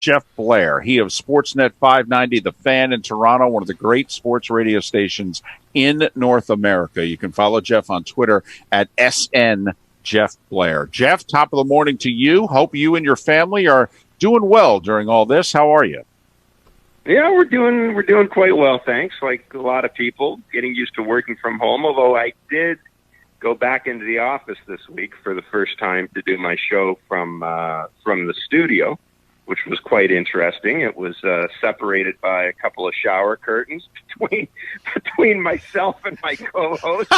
Jeff Blair. He of Sportsnet 590, The Fan in Toronto, one of the great sports radio stations in North America. You can follow Jeff on Twitter at SN Jeff Blair. Jeff, top of the morning to you. Hope you and your family are doing well during all this. How are you? Yeah, we're doing quite well, thanks. Like a lot of people, getting used to working from home, although I did go back into the office this week for the first time to do my show from the studio, which was quite interesting. It was separated by a couple of shower curtains between myself and my co-host.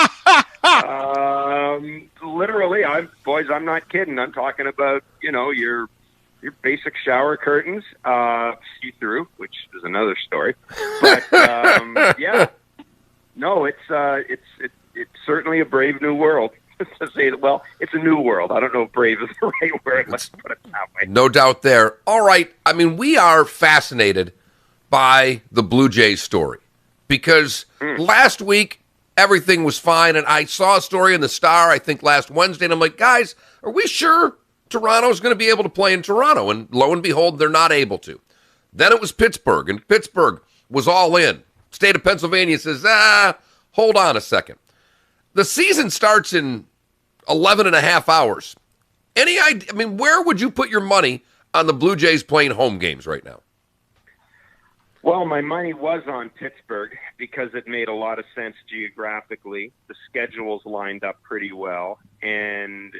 Literally, I'm not kidding. I'm talking about, your basic shower curtains, see-through, which is another story. But yeah, no, it's certainly a brave new world. To say that, well, it's a new world. I don't know if brave is the right word. Let's put it that way. No doubt there. All right. I mean, we are fascinated by the Blue Jays story because last week everything was fine, and I saw a story in the Star, I think last Wednesday, and I'm like, guys, are we sure Toronto's going to be able to play in Toronto? And lo and behold, they're not able to. Then it was Pittsburgh, and Pittsburgh was all in. State of Pennsylvania says, hold on a second. The season starts in 11 and a half hours. Any idea? I mean, where would you put your money on the Blue Jays playing home games right now? Well, my money was on Pittsburgh because it made a lot of sense geographically. The schedules lined up pretty well. And,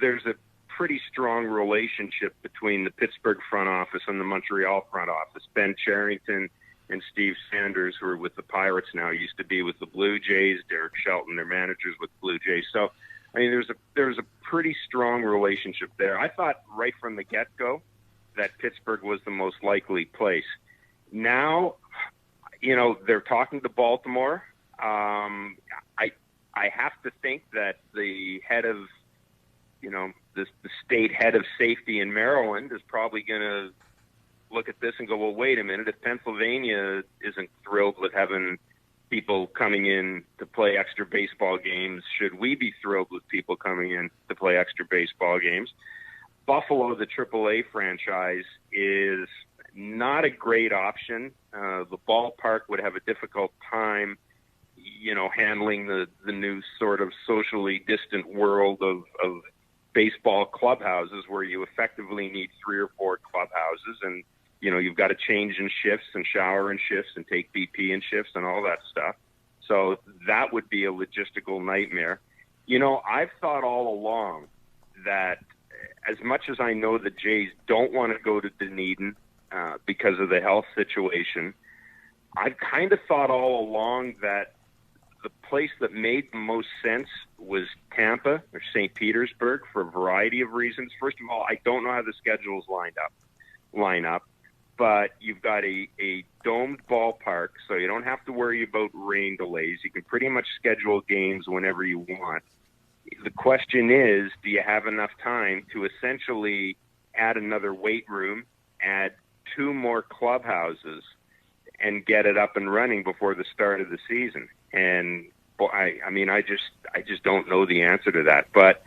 there's a pretty strong relationship between the Pittsburgh front office and the Montreal front office. Ben Cherington and Steve Sanders, who are with the Pirates now, used to be with the Blue Jays. Derek Shelton, their managers with Blue Jays. So, I mean, there's a pretty strong relationship there. I thought right from the get-go that Pittsburgh was the most likely place. Now, they're talking to Baltimore. I have to think that the head of, the state head of safety in Maryland is probably going to look at this and go, well, wait a minute. If Pennsylvania isn't thrilled with having people coming in to play extra baseball games, should we be thrilled with people coming in to play extra baseball games? Buffalo, the AAA franchise, is not a great option. The ballpark would have a difficult time, handling the new sort of socially distant world of baseball clubhouses where you effectively need 3 or 4 clubhouses and, you've got to change in shifts and shower in shifts and take BP in shifts and all that stuff. So that would be a logistical nightmare. I've thought all along that as much as I know the Jays don't want to go to Dunedin because of the health situation, I've kind of thought all along that the place that made the most sense was Tampa or St. Petersburg for a variety of reasons. First of all, I don't know how the schedules line up, but you've got a domed ballpark, so you don't have to worry about rain delays. You can pretty much schedule games whenever you want. The question is, do you have enough time to essentially add another weight room, add 2 more clubhouses, and get it up and running before the start of the season? And I just don't know the answer to that. But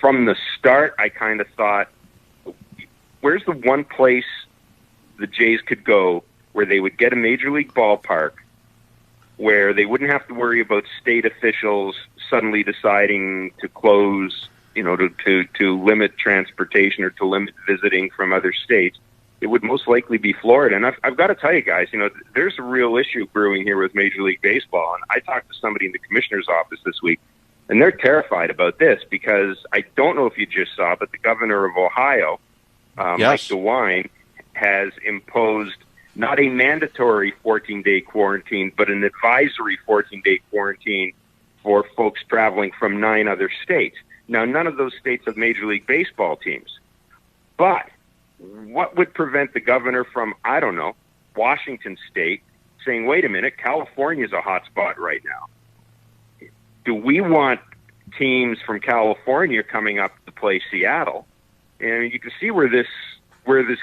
from the start, I kind of thought, where's the one place the Jays could go where they would get a major league ballpark, where they wouldn't have to worry about state officials suddenly deciding to close, to limit transportation or to limit visiting from other states? It would most likely be Florida. And I've got to tell you guys, there's a real issue brewing here with Major League Baseball. And I talked to somebody in the commissioner's office this week, and they're terrified about this because I don't know if you just saw, but the governor of Ohio, Yes. Mike DeWine, has imposed not a mandatory 14-day quarantine, but an advisory 14-day quarantine for folks traveling from 9 other states. Now, none of those states have Major League Baseball teams. But what would prevent the governor from, I don't know, Washington State saying, wait a minute, California's a hot spot right now. Do we want teams from California coming up to play Seattle? And you can see where this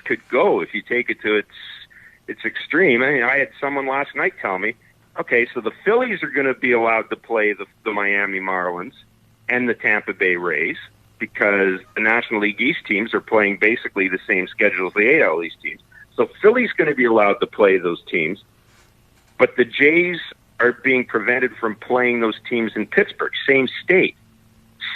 could go if you take it to its extreme. I mean, I had someone last night tell me, okay, so the Phillies are going to be allowed to play the Miami Marlins and the Tampa Bay Rays because the National League East teams are playing basically the same schedule as the AL East teams. So Philly's going to be allowed to play those teams, but the Jays are being prevented from playing those teams in Pittsburgh, same state,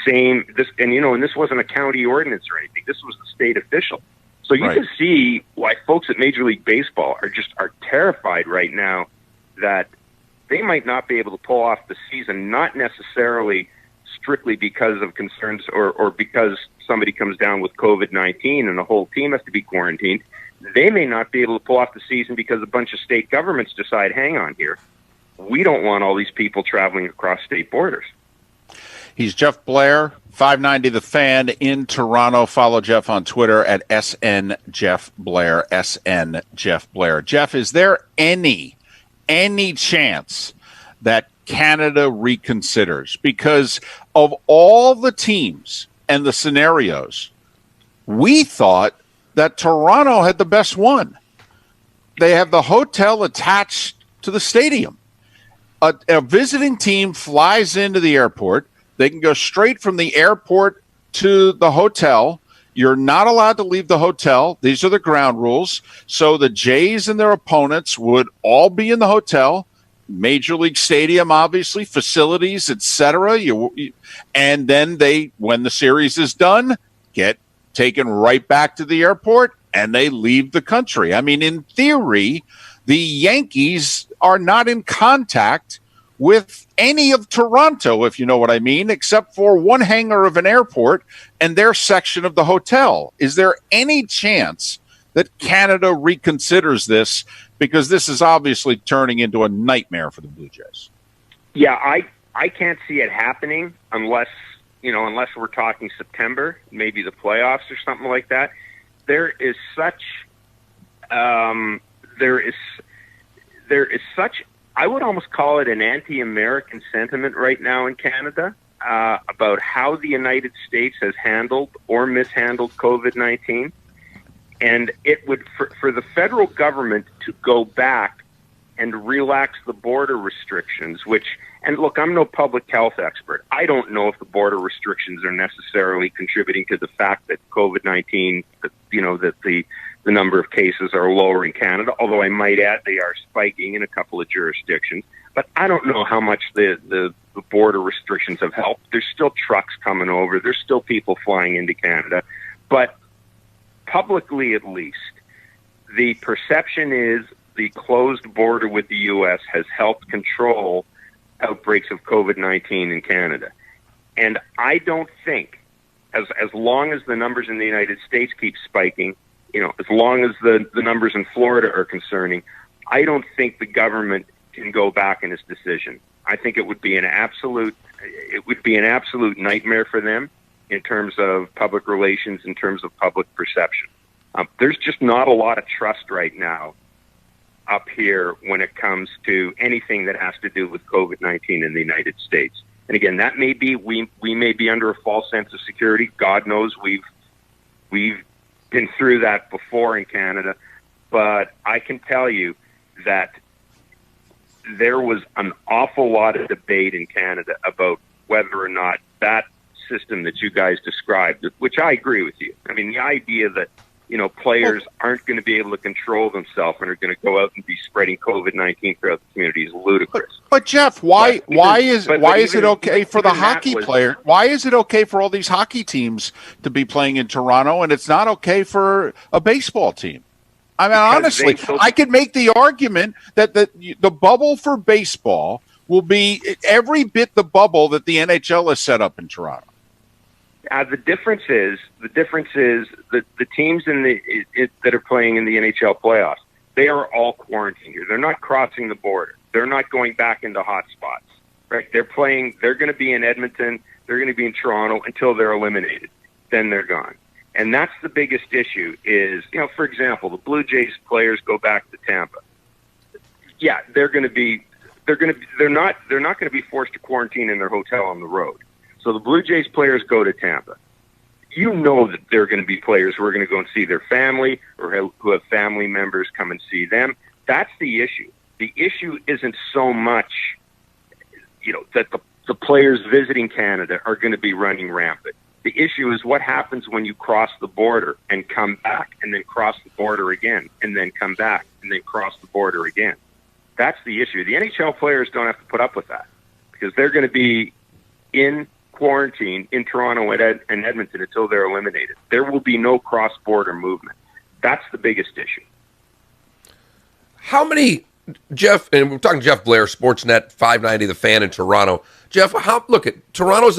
and this wasn't a county ordinance or anything. This was the state official. So you can see why folks at Major League Baseball are terrified right now that they might not be able to pull off the season, not necessarily strictly because of concerns or because somebody comes down with COVID-19 and the whole team has to be quarantined. They may not be able to pull off the season because a bunch of state governments decide, hang on here, we don't want all these people traveling across state borders. He's Jeff Blair, 590 The Fan in Toronto. Follow Jeff on Twitter at SN Jeff Blair, SN Jeff Blair. Jeff, is there any chance that Canada reconsiders? Because of all the teams and the scenarios, we thought that Toronto had the best one. They have the hotel attached to the stadium. A visiting team flies into the airport. They can go straight from the airport to the hotel. You're not allowed to leave the hotel. These are the ground rules. So the Jays and their opponents would all be in the hotel. Major League Stadium, obviously, facilities, etc. And then they, when the series is done, get taken right back to the airport and they leave the country. I mean, in theory, the Yankees are not in contact with any of Toronto, if you know what I mean, except for one hangar of an airport and their section of the hotel. Is there any chance that Canada reconsiders this? Because this is obviously turning into a nightmare for the Blue Jays. Yeah, I can't see it happening unless we're talking September, maybe the playoffs or something like that. There is such I would almost call it an anti-American sentiment right now in Canada about how the United States has handled or mishandled COVID-19. And it would, for the federal government to go back and relax the border restrictions, and look, I'm no public health expert. I don't know if the border restrictions are necessarily contributing to the fact that COVID-19, that the number of cases are lower in Canada, although I might add they are spiking in a couple of jurisdictions. But I don't know how much the border restrictions have helped. There's still trucks coming over. There's still people flying into Canada. But publicly, at least, the perception is the closed border with the U.S. has helped control outbreaks of COVID-19 in Canada. And I don't think, as long as the numbers in the United States keep spiking, as long as the numbers in Florida are concerning, I don't think the government can go back in its decision. I think it would be an absolute nightmare for them in terms of public relations, in terms of public perception. There's just not a lot of trust right now up here when it comes to anything that has to do with COVID-19 in the United States. And again, that may be, we may be under a false sense of security. God knows we've been through that before in Canada, but I can tell you that there was an awful lot of debate in Canada about whether or not that system that you guys described, which I agree with you. I mean, the idea that players aren't going to be able to control themselves and are going to go out and be spreading COVID-19 throughout the community is ludicrous. But Jeff, why is it okay for the hockey player? Why is it okay for all these hockey teams to be playing in Toronto and it's not okay for a baseball team? I mean, honestly, I could make the argument that the bubble for baseball will be every bit the bubble that the NHL has set up in Toronto. The difference is that the teams that are playing in the NHL playoffs, they are all quarantined here. They're not crossing the border. They're not going back into hot spots. Right? They're going to be in Edmonton. They're going to be in Toronto until they're eliminated. Then they're gone. And that's the biggest issue is, for example, the Blue Jays players go back to Tampa. Yeah, they're not going to be forced to quarantine in their hotel on the road. So the Blue Jays players go to Tampa. You know that there are going to be players who are going to go and see their family or who have family members come and see them. That's the issue. The issue isn't so much, that the players visiting Canada are going to be running rampant. The issue is what happens when you cross the border and come back and then cross the border again and then come back and then cross the border again. That's the issue. The NHL players don't have to put up with that because they're going to be in quarantine in Toronto and Edmonton until they're eliminated. There will be no cross-border movement. That's the biggest issue. How many, Jeff, and we're talking Jeff Blair, Sportsnet 590, The Fan in Toronto. Jeff, look, Toronto's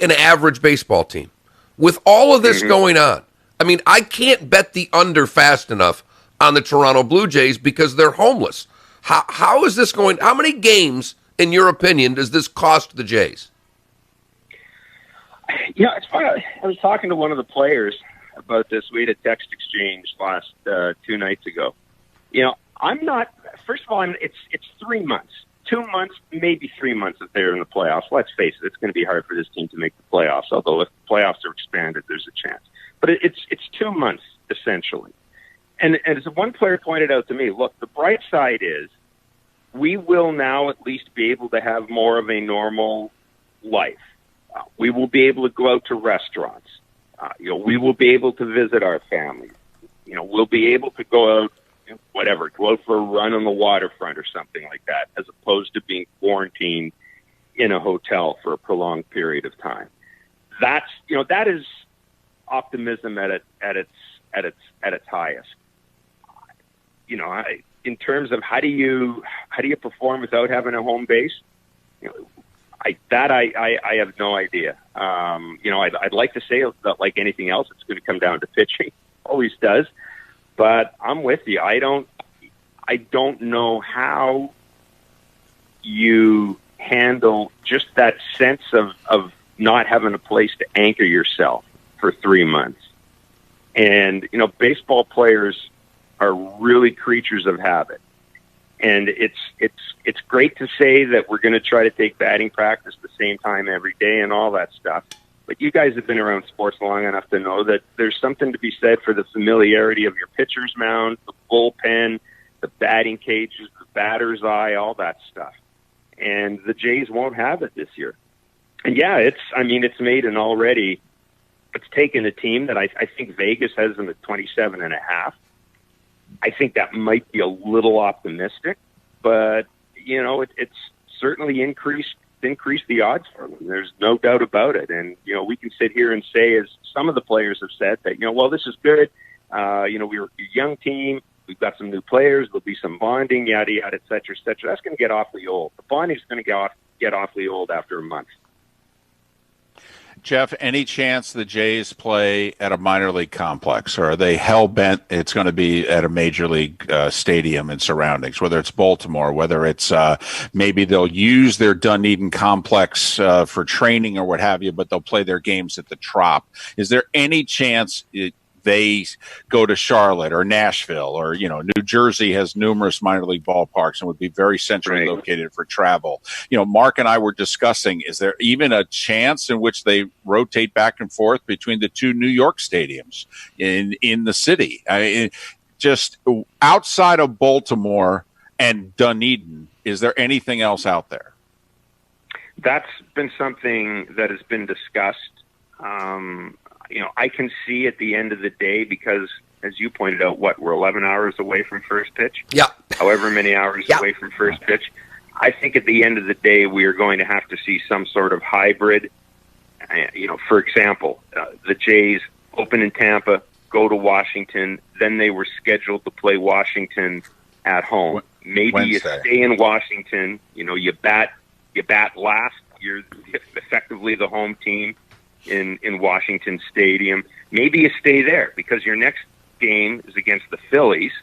an average baseball team. With all of this going on, I mean, I can't bet the under fast enough on the Toronto Blue Jays because they're homeless. How is this going? How many games, in your opinion, does this cost the Jays? It's funny. I was talking to one of the players about this. We had a text exchange last 2 nights ago. I'm not. First of all, it's 3 months, 2 months, maybe 3 months if they're in the playoffs. Let's face it, it's going to be hard for this team to make the playoffs. Although if the playoffs are expanded, there's a chance. But it's 2 months essentially. And as one player pointed out to me, look, the bright side is we will now at least be able to have more of a normal life. We will be able to go out to restaurants. We will be able to visit our families. We'll be able to go out, go out for a run on the waterfront or something like that, as opposed to being quarantined in a hotel for a prolonged period of time. That is optimism at its highest. In terms of how do you perform without having a home base? I have no idea. I'd like to say that like anything else, it's going to come down to pitching. Always does. But I'm with you. I don't know how you handle just that sense of not having a place to anchor yourself for 3 months. And, baseball players are really creatures of habit. And it's great to say that we're going to try to take batting practice the same time every day and all that stuff. But you guys have been around sports long enough to know that there's something to be said for the familiarity of your pitcher's mound, the bullpen, the batting cages, the batter's eye, all that stuff. And the Jays won't have it this year. And it's made an already, it's taken a team that I think Vegas has them at 27.5. I think that might be a little optimistic, but it's certainly increased the odds for them. There's no doubt about it. And we can sit here and say, as some of the players have said, that this is good. We're a young team. We've got some new players. There'll be some bonding, yada yada, et cetera, et cetera. That's going to get awfully old. The bonding's going to get awfully old after a month. Jeff, any chance the Jays play at a minor league complex, or are they hell-bent it's going to be at a major league stadium and surroundings, whether it's Baltimore, whether it's maybe they'll use their Dunedin complex for training or what have you, but they'll play their games at the Trop? Is there any chance they go to Charlotte or Nashville, or New Jersey has numerous minor league ballparks and would be very centrally located for travel? Mark and I were discussing, is there even a chance in which they rotate back and forth between the two New York stadiums in the city? Just outside of Baltimore and Dunedin, is there anything else out there? That's been something that has been discussed. I can see at the end of the day, because as you pointed out, we're 11 hours away from first pitch. Yeah. However many hours away from first pitch. I think at the end of the day, we are going to have to see some sort of hybrid. For example, the Jays open in Tampa, go to Washington, then they were scheduled to play Washington at home. Maybe Wednesday. You stay in Washington, you bat last. You're effectively the home team in Washington Stadium. Maybe you stay there because your next game is against the Phillies.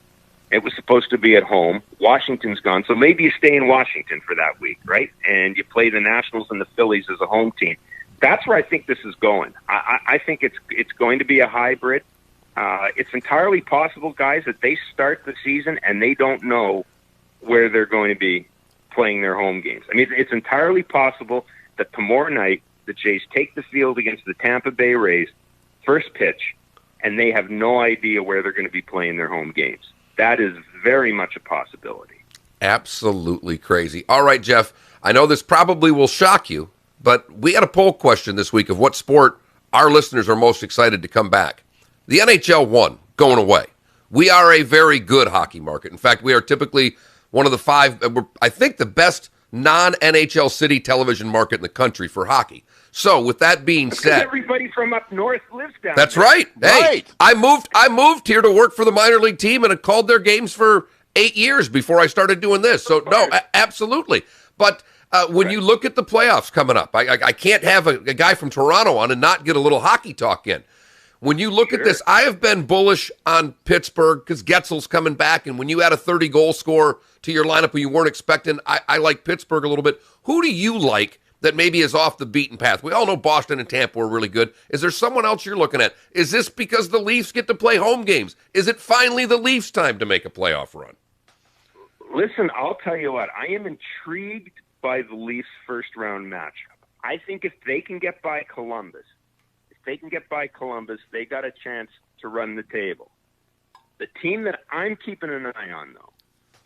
It was supposed to be at home. Washington's gone. So maybe you stay in Washington for that week, right? And you play the Nationals and the Phillies as a home team. That's where I think this is going. I think it's going to be a hybrid. It's entirely possible, guys, that they start the season and they don't know where they're going to be playing their home games. I mean, it's entirely possible that tomorrow night the Jays take the field against the Tampa Bay Rays, first pitch, and they have no idea where they're going to be playing their home games. That is very much a possibility. Absolutely crazy. All right, Jeff, I know this probably will shock you, but we had a poll question this week of what sport our listeners are most excited to come back. The NHL won, going away. We are a very good hockey market. In fact, we are typically one of the 5, I think the best non-NHL city television market in the country for hockey. So with that being said, everybody from up north lives down that's there. right. Hey, Right. I moved here to work for the minor league team and I called their games for 8 years before I started doing this. So no, absolutely. But when you look at the playoffs coming up, I can't have a guy from Toronto on and not get a little hockey talk in. When you look at this, I have been bullish on Pittsburgh because Getzel's coming back, and when you add a 30-goal scorer to your lineup who you weren't expecting, I like Pittsburgh a little bit. Who do you like that maybe is off the beaten path? We all know Boston and Tampa are really good. Is there someone else you're looking at? Is this because the Leafs get to play home games? Is it finally the Leafs' time to make a playoff run? Listen, I'll tell you what. I am intrigued by the Leafs' first-round matchup. I think if they can get by Columbus, they got a chance to run the table. The team that I'm keeping an eye on, though,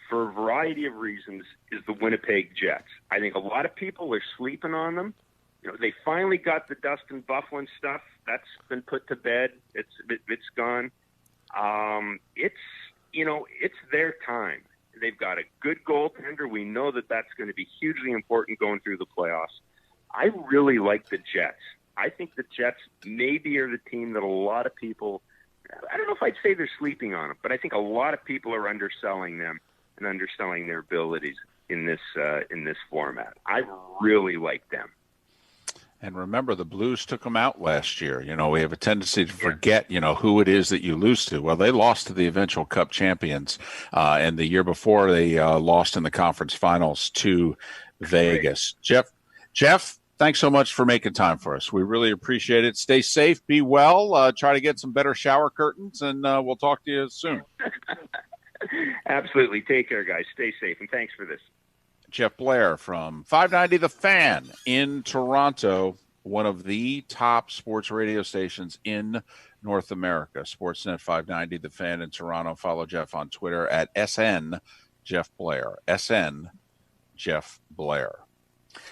for a variety of reasons, is the Winnipeg Jets. I think a lot of people are sleeping on them. You know, they finally got the Dustin Byfuglien stuff. That's been put to bed. It's gone. It's their time. They've got a good goaltender. We know that that's going to be hugely important going through the playoffs. I really like the Jets. I think the Jets maybe are the team that a lot of people, I don't know if I'd say they're sleeping on them, but I think a lot of people are underselling them and underselling their abilities in this format. I really like them. And remember, the Blues took them out last year. You know, we have a tendency to forget, who it is that you lose to. Well, they lost to the eventual Cup champions. And the year before, they lost in the conference finals to Vegas. Jeff, thanks so much for making time for us. We really appreciate it. Stay safe. Be well. Try to get some better shower curtains, and we'll talk to you soon. Absolutely. Take care, guys. Stay safe, and thanks for this. Jeff Blair from 590 The Fan in Toronto, one of the top sports radio stations in North America. Sportsnet 590 The Fan in Toronto. Follow Jeff on Twitter at SN Jeff Blair. SN Jeff Blair.